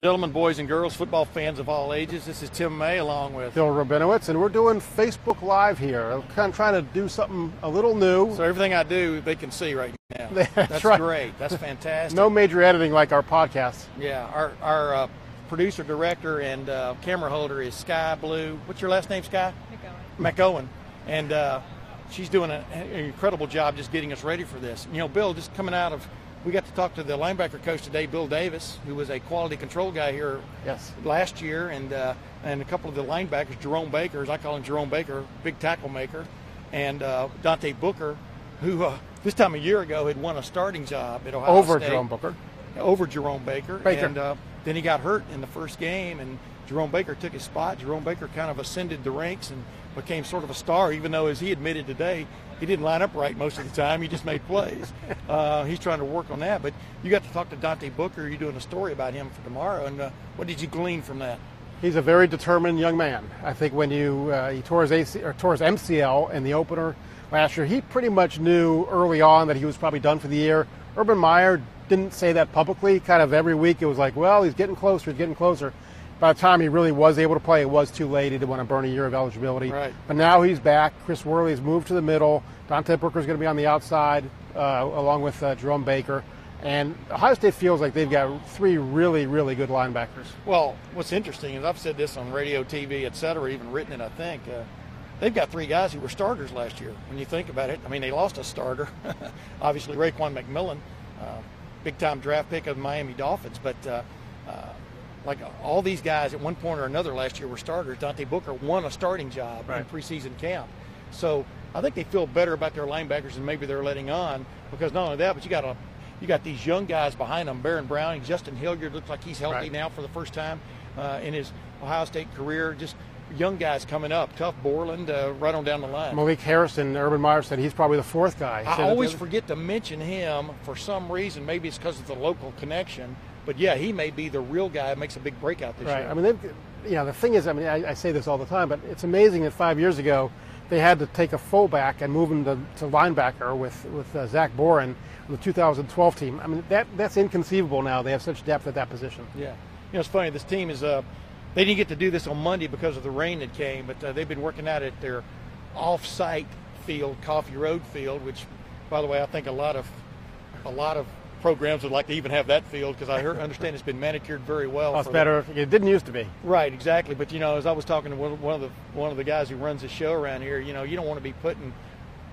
Gentlemen, boys and girls, football fans of all ages, this is Tim May along with Phil Rabinowitz, and we're doing Facebook Live here. I'm kind of trying to do something a little new. So everything I do, they can see right now. That's right. Great. That's fantastic. No major editing like our podcast. Yeah, our producer, director, and camera holder is Sky Blue. What's your last name, Sky? McOwen. And she's doing an incredible job just getting us ready for this. You know, Bill, just coming out of, we got to talk to the linebacker coach today, Bill Davis, who was a quality control guy here last year, and a couple of the linebackers, Jerome Baker, as I call him Jerome Baker, big tackle maker, and Dante Booker, who this time a year ago had won a starting job at Ohio State. Over Jerome Baker. And then he got hurt in the first game, and Jerome Baker took his spot. Jerome Baker kind of ascended the ranks and became sort of a star, even though, as he admitted today, he didn't line up right most of the time. He just made plays. He's trying to work on that. But you got to talk to Dante Booker. You're doing a story about him for tomorrow. And what did you glean from that? He's a very determined young man. I think when he tore his MCL in the opener last year, he pretty much knew early on that he was probably done for the year. Urban Meyer didn't say that publicly. Kind of every week it was like, well, he's getting closer, he's getting closer. By the time he really was able to play, it was too late. He didn't want to burn a year of eligibility. Right. But now he's back. Chris Worley's moved to the middle. Dante Booker's going to be on the outside along with Jerome Baker. And Ohio State feels like they've got three really, really good linebackers. Well, what's interesting is I've said this on radio, TV, et cetera, even written it, I think. They've got three guys who were starters last year, when you think about it. I mean, they lost a starter. Obviously, Raekwon McMillan, big-time draft pick of the Miami Dolphins. But like all these guys at one point or another last year were starters. Dante Booker won a starting job in preseason camp. So I think they feel better about their linebackers than maybe they're letting on, because not only that, but you got these young guys behind them, Barrett Browning, Justin Hilliard looks like he's healthy now for the first time in his Ohio State career. Just young guys coming up. Tough Borland, right on down the line. Malik Harrison, Urban Meyer said he's probably the fourth guy. I always forget to mention him for some reason. Maybe it's because of the local connection. But, yeah, he may be the real guy that makes a big breakout this year. I mean, the thing is, I say this all the time, but it's amazing that 5 years ago they had to take a fullback and move him to linebacker with Zach Boren on the 2012 team. I mean, that's inconceivable now. They have such depth at that position. Yeah. You know, it's funny. This team is they didn't get to do this on Monday because of the rain that came, but they've been working out at their off-site field, Coffee Road field, which, by the way, I think a lot of programs would like to even have that field, because I understand it's been manicured very well. Oh, it's better. It didn't used to be. Right, exactly. But, you know, as I was talking to one of the guys who runs the show around here, you know, you don't want to be putting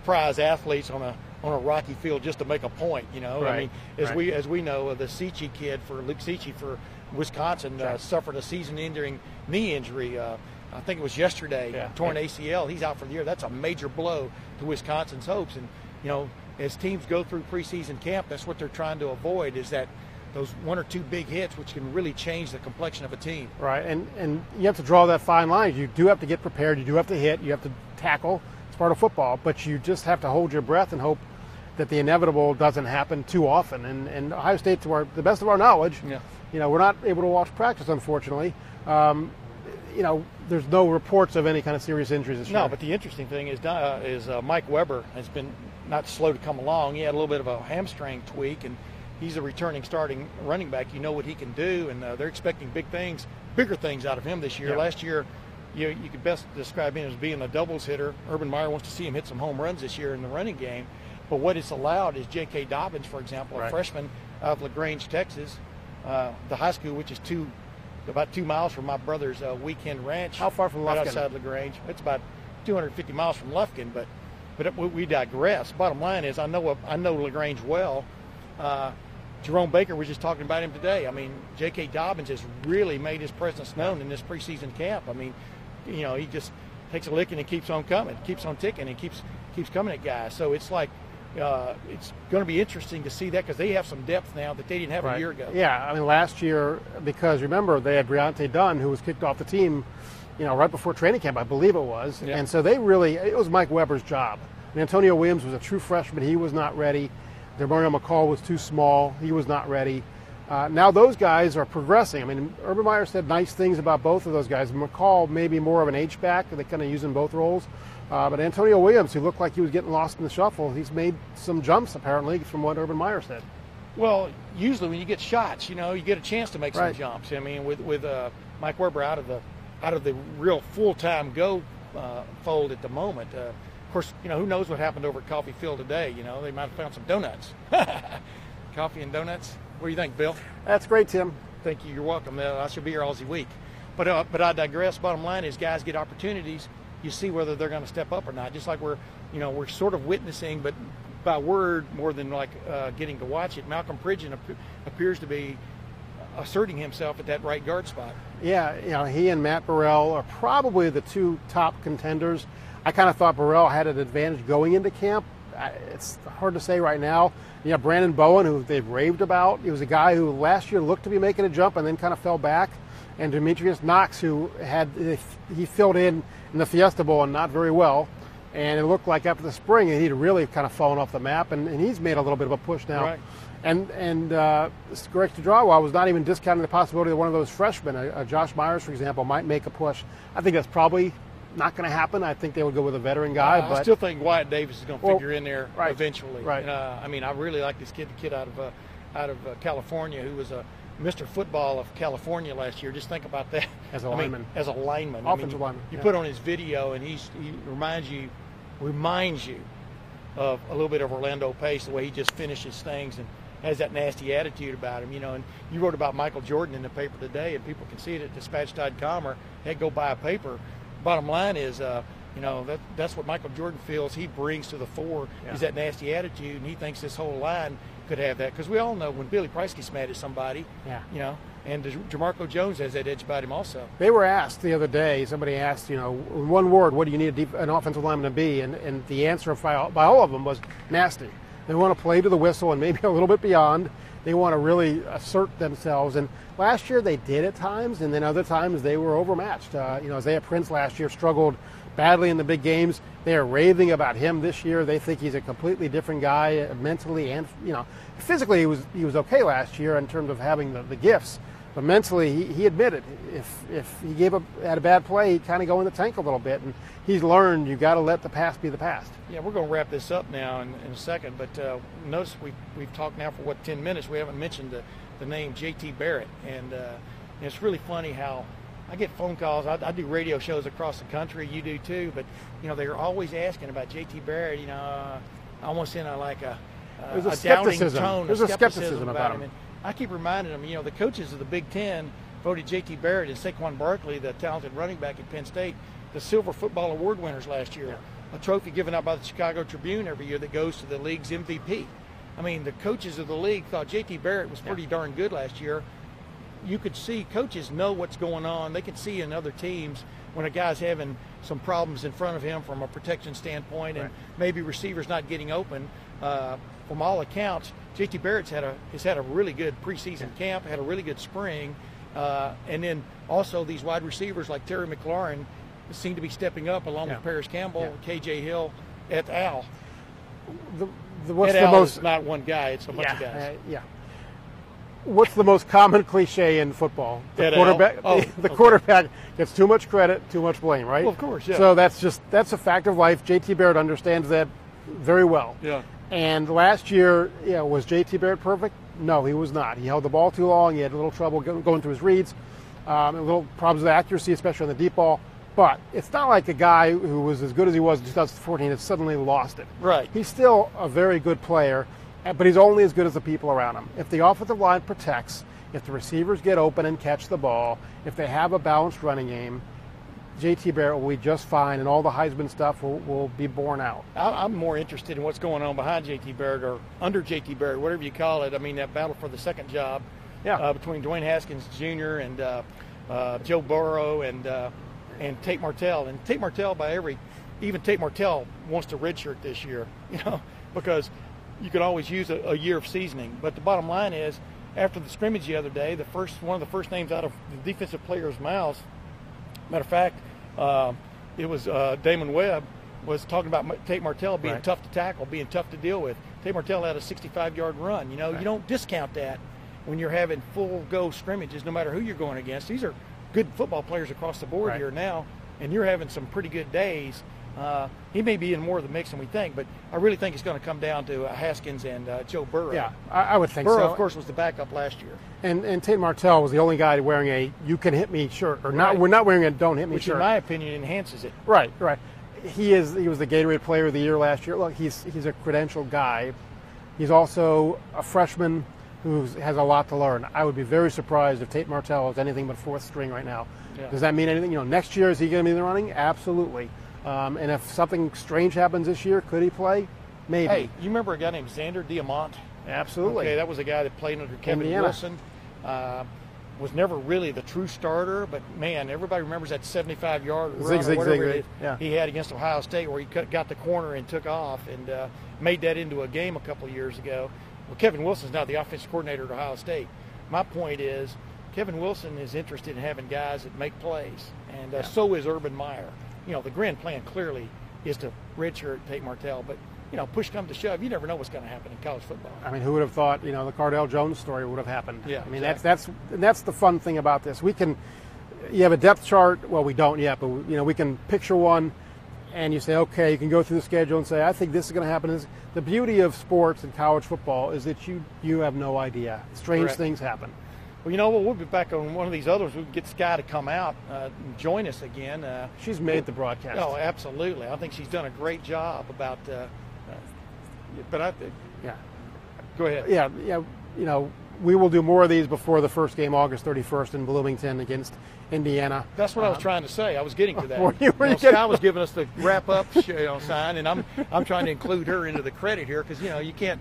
prize athletes on a rocky field just to make a point, you know. Right. I mean, as we know, the Cicci kid for Luke Cicci for Wisconsin suffered a season-ending knee injury. I think it was yesterday, torn ACL. He's out for the year. That's a major blow to Wisconsin's hopes. And, you know, as teams go through preseason camp, that's what they're trying to avoid, is that those one or two big hits, which can really change the complexion of a team. Right, and you have to draw that fine line. You do have to get prepared. You do have to hit. You have to tackle. It's part of football. But you just have to hold your breath and hope that the inevitable doesn't happen too often. And Ohio State, to the best of our knowledge, you know, we're not able to watch practice, unfortunately. You know, there's no reports of any kind of serious injuries this year. No, but the interesting thing is Mike Weber has been not slow to come along. He had a little bit of a hamstring tweak, and he's a returning starting running back. You know what he can do, and they're expecting bigger things out of him this year. Last year, you could best describe him as being a doubles hitter. Urban Meyer wants to see him hit some home runs this year in the running game. But what it's allowed is J.K. Dobbins, for example, a freshman out of LaGrange, Texas, the high school, which is about 2 miles from my brother's weekend ranch. How far from Lufkin? Right outside LaGrange. It's about 250 miles from Lufkin, but we digress. Bottom line is, I know LaGrange well. Jerome Baker was just talking about him today. I mean, J.K. Dobbins has really made his presence known in this preseason camp. I mean, you know, he just takes a licking and keeps on coming, keeps on ticking, and keeps coming at guys. So it's like it's going to be interesting to see that, because they have some depth now that they didn't have a year ago. Yeah, I mean, last year, because remember, they had Briante Dunn, who was kicked off the team, you know, right before training camp, I believe it was. Yeah. And so it was Mike Weber's job. And Antonio Williams was a true freshman. He was not ready. Demario McCall was too small. He was not ready. Now those guys are progressing. I mean, Urban Meyer said nice things about both of those guys. McCall may be more of an H-back. They kind of use in both roles. But Antonio Williams, who looked like he was getting lost in the shuffle, he's made some jumps, apparently, from what Urban Meyer said. Well, usually when you get shots, you get a chance to make some right. jumps. I mean, with Mike Weber out of the real full-time go fold at the moment. Of course, who knows what happened over at Coffee Field today? They might have found some donuts. Coffee and donuts. What do you think, Bill? That's great, Tim. Thank you. You're welcome. I should be here all week. But I digress. Bottom line is, guys get opportunities. You see whether they're going to step up or not. Just like we're sort of witnessing, but by word more than like getting to watch it. Malcolm Pridgeon appears to be asserting himself at that right guard spot. Yeah, he and Matt Burrell are probably the two top contenders. I kind of thought Burrell had an advantage going into camp. It's hard to say right now. Brandon Bowen, who they've raved about, he was a guy who last year looked to be making a jump and then kind of fell back. And Demetrius Knox, who he filled in the Fiesta Bowl and not very well. And it looked like after the spring he'd really kind of fallen off the map, and he's made a little bit of a push now. Right. And Greg Stradrawa was not even discounting the possibility that one of those freshmen, Josh Myers, for example, might make a push. I think that's probably not going to happen. I think they would go with a veteran guy. But I still think Wyatt Davis is going to figure in there right, eventually. Right. I really like this kid out of California, who was a Mr. Football of California last year. Just think about that. As a lineman. Offensive lineman. You put on his video, and he reminds you of a little bit of Orlando Pace, the way he just finishes things and has that nasty attitude about him. And you wrote about Michael Jordan in the paper today, and people can see it at dispatch.com or heck, go buy a paper. Bottom line is, that's what Michael Jordan feels he brings to the fore. Yeah. Is that nasty attitude, and he thinks this whole line could have that. Because we all know when Billy Price gets mad at somebody, and JaMarco Jones has that edge about him also. They were asked the other day, somebody asked, in one word, what do you need an offensive lineman to be? And the answer by all of them was nasty. They want to play to the whistle and maybe a little bit beyond. They want to really assert themselves. And last year they did at times, and then other times they were overmatched. Isaiah Prince last year struggled badly in the big games. They are raving about him this year. They think he's a completely different guy mentally and physically. He was okay last year in terms of having the gifts, but mentally he admitted if he had a bad play, he'd kind of go in the tank a little bit. And he's learned you got to let the past be the past. Yeah, we're going to wrap this up now in a second, but notice we've talked now for 10 minutes. We haven't mentioned the name J.T. Barrett, and it's really funny how I get phone calls. I do radio shows across the country. You do too, but they're always asking about J.T. Barrett. Almost in a downing tone. There's a skepticism about him. And I keep reminding them. The coaches of the Big Ten voted J.T. Barrett and Saquon Barkley, the talented running back at Penn State, the Silver Football Award winners last year. Yeah. A trophy given out by the Chicago Tribune every year that goes to the league's MVP. I mean, the coaches of the league thought J.T. Barrett was pretty darn good last year. You could see coaches know what's going on. They can see in other teams when a guy's having some problems in front of him from a protection standpoint, and maybe receivers not getting open. From all accounts, J.T. Barrett's has had a really good preseason camp, had a really good spring, and then also these wide receivers like Terry McLaurin seem to be stepping up along with Paris Campbell, K.J. Hill, et al. Is not one guy; it's a bunch of guys. What's the most common cliche in football? The quarterback gets too much credit, too much blame, right? Well, of course, yeah. So that's a fact of life. J.T. Barrett understands that very well. Yeah. And last year, was J.T. Barrett perfect? No, he was not. He held the ball too long. He had a little trouble going through his reads, little problems with accuracy, especially on the deep ball. But it's not like a guy who was as good as he was in 2014 has suddenly lost it. Right. He's still a very good player, but he's only as good as the people around him. If the offensive line protects, if the receivers get open and catch the ball, if they have a balanced running game, J.T. Barrett will be just fine, and all the Heisman stuff will be borne out. I'm more interested in what's going on behind J.T. Barrett or under J.T. Barrett, whatever you call it. I mean, that battle for the second job between Dwayne Haskins Jr. and Joe Burrow and Tate Martell. And Tate Martell, even Tate Martell wants to redshirt this year, because you could always use a year of seasoning. But the bottom line is, after the scrimmage the other day, one of the first names out of the defensive players' mouths, matter of fact, it was Damon Webb was talking about Tate Martell being tough to tackle, being tough to deal with. Tate Martell had a 65-yard run. You don't discount that when you're having full-go scrimmages, no matter who you're going against. These are good football players across the board here now, and you're having some pretty good days. He may be in more of the mix than we think, but I really think it's going to come down to Haskins and Joe Burrow. Yeah, I would think Burrow, so. of course, was the backup last year. And Tate Martell was the only guy wearing a "you can hit me" shirt, or not. We're not wearing a "don't hit me" Which, shirt. in my opinion, enhances it. Right. He was the Gatorade Player of the Year last year. Look, he's a credentialed guy. He's also a freshman who has a lot to learn. I would be very surprised if Tate Martell is anything but fourth string right now. Yeah. Does that mean anything? Next year, is he going to be in the running? Absolutely. And if something strange happens this year, could he play? Maybe. Hey, you remember a guy named Xander Diamant? Absolutely. Okay, that was a guy that played under Kevin Indiana. Wilson. Was never really the true starter, but man, everybody remembers that 75-yard run or whatever it is he had against Ohio State, where he got the corner and took off and made that into a game a couple of years ago. Well, Kevin Wilson's now the offensive coordinator at Ohio State. My point is, Kevin Wilson is interested in having guys that make plays, and so is Urban Meyer. The grand plan clearly is to redshirt Tate Martell, but push comes to shove, you never know what's going to happen in college football. I mean, who would have thought, the Cardale Jones story would have happened? Yeah, I mean, exactly. that's the fun thing about this. You have a depth chart. Well, we don't yet, but we can picture one, and you say, okay, you can go through the schedule and say, I think this is going to happen. The beauty of sports and college football is that you have no idea. Strange things happen. Well, we'll be back on one of these others. We can get Sky to come out and join us again. She's made the broadcast. Oh, absolutely. I think she's done a great job about. Go ahead. Yeah. We will do more of these before the first game, August 31st in Bloomington against Indiana. That's what I was trying to say. I was getting to that. Sky was giving us the wrap-up sign, and I'm trying to include her into the credit here because you can't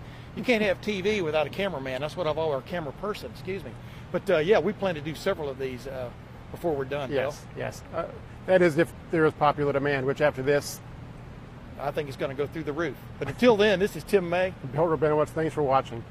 have TV without a cameraman. That's what I've always, or camera person. Excuse me. But we plan to do several of these before we're done. Yes. Bill. Yes. That is if there is popular demand. Which after this, I think it's going to go through the roof. But until then, this is Tim May. Bill Rabinowitz. Thanks for watching.